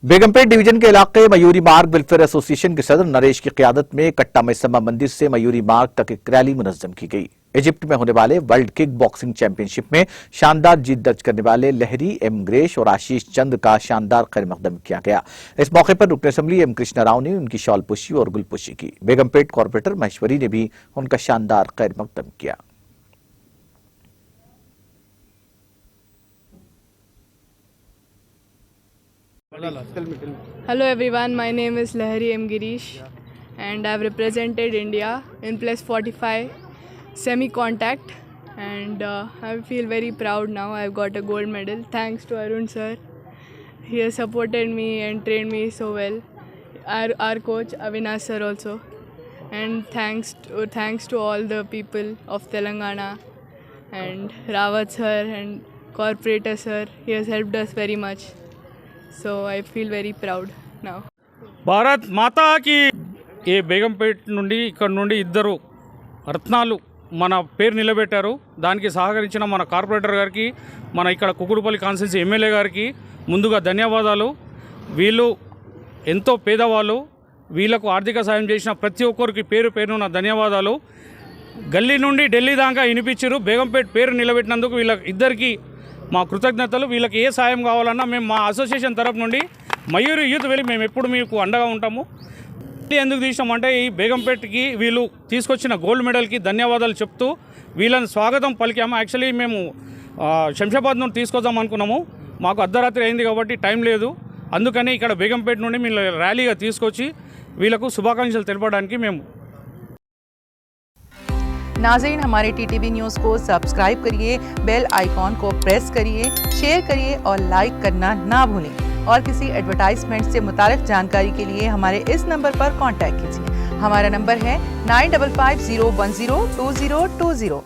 Begumpet division के इलाके मयूरी मार्ग वेलफेयर एसोसिएशन के सदर नरेश की क़यादत में कट्टा मैसम्मा मंदिर से मयूरी मार्ग तक एक रैली मुनज़्ज़म की गई। इजिप्ट में होने वाले वर्ल्ड किक बॉक्सिंग चैंपियनशिप में शानदार जीत दर्ज करने वाले लहरी एम ग्रेश और आशीष चंद्र का शानदार खैर मकदम किया गया। इस मौके पर रुकन असेंबली एम कृष्णा राव ने उनकी शॉल पुशी और गुलपुशी की। बेगमपेट कॉर्पोरेटर महेश्वरी ने भी उनका शानदार खैर मकदम किया। Hello everyone, my name is Lahari M. Girish and I have represented India in plus 45 semi-contact and I feel very proud now. I have got a gold medal thanks to Arun sir. He has supported me and trained me so well. Our coach Avinash sir also, and thanks to all the people of Telangana and Rawat sir and corporator sir. He has helped us very much. So I feel very proud now. Bharat మాతాకి ఏ బేగంపేట్ నుండి ఇక్కడ నుండి ఇద్దరు రత్నాలు మన పేరు నిలబెట్టారు. దానికి సహకరించిన మన కార్పొరేటర్ గారికి, మన ఇక్కడ కుకుడుపల్లి కాన్స్టిట్యున్సీ ఎమ్మెల్యే గారికి ముందుగా ధన్యవాదాలు. వీళ్ళు ఎంతో పేదవాళ్ళు, వీళ్ళకు ఆర్థిక సాయం చేసిన ప్రతి ఒక్కరికి పేరు పేరున ధన్యవాదాలు. గల్లీ నుండి ఢిల్లీ దాకా వినిపించారు. బేగంపేట్ పేరు నిలబెట్టినందుకు వీళ్ళ ఇద్దరికి మా కృతజ్ఞతలు. వీళ్ళకి ఏ సాయం కావాలన్నా మేము మా అసోసియేషన్ తరపు నుండి మయూరి యూత్ వెళ్ళి మేము ఎప్పుడు మీకు అండగా ఉంటాము. ఎందుకు తీసామంటే ఈ బేగంపేట్కి వీళ్ళు తీసుకొచ్చిన గోల్డ్ మెడల్కి ధన్యవాదాలు చెప్తూ వీళ్ళని స్వాగతం పలికాము. యాక్చువల్లీ మేము శంషాబాద్ నుండి తీసుకొద్దాం అనుకున్నాము. మాకు అర్ధరాత్రి అయింది కాబట్టి టైం లేదు. అందుకని ఇక్కడ బేగంపేట్ నుండి మేము ర్యాలీగా తీసుకొచ్చి వీళ్ళకు శుభాకాంక్షలు తెలపడానికి మేము. नाज़रीन, हमारे टीटीवी न्यूज़ को सब्सक्राइब करिए, बेल आइकॉन को प्रेस करिए, शेयर करिए और लाइक करना ना भूलें। और किसी एडवर्टाइजमेंट से मुताल्लिक़ जानकारी के लिए हमारे इस नंबर पर कांटेक्ट कीजिए। हमारा नंबर है 9550102020।